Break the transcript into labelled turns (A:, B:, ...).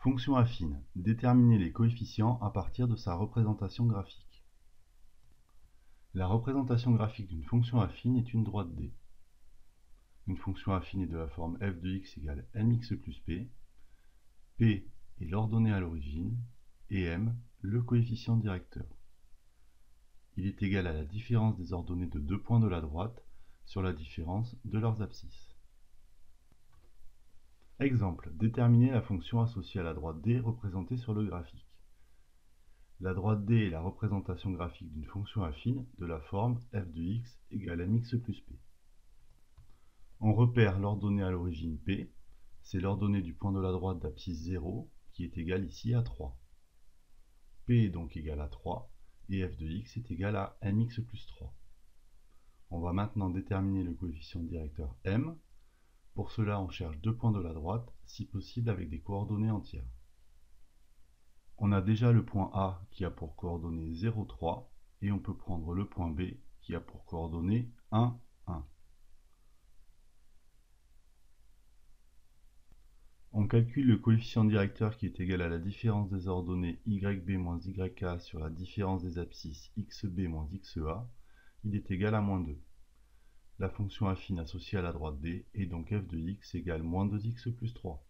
A: Fonction affine. Déterminer les coefficients à partir de sa représentation graphique. La représentation graphique d'une fonction affine est une droite D. Une fonction affine est de la forme f de x égale mx plus p. P est l'ordonnée à l'origine et m le coefficient directeur. Il est égal à la différence des ordonnées de deux points de la droite sur la différence de leurs abscisses. Exemple, déterminer la fonction associée à la droite D représentée sur le graphique. La droite D est la représentation graphique d'une fonction affine de la forme f de x égale mx plus p. On repère l'ordonnée à l'origine p, c'est l'ordonnée du point de la droite d'abscisse 0 qui est égale ici à 3. P est donc égal à 3 et f de x est égal à mx plus 3. On va maintenant déterminer le coefficient directeur m. Pour cela, on cherche deux points de la droite, si possible avec des coordonnées entières. On a déjà le point A qui a pour coordonnées 0, 3 et on peut prendre le point B qui a pour coordonnées 1, 1. On calcule le coefficient directeur qui est égal à la différence des ordonnées yb moins yk sur la différence des abscisses xb moins xa. Il est égal à moins 2. La fonction affine associée à la droite D est donc f de x égale moins 2x plus 3.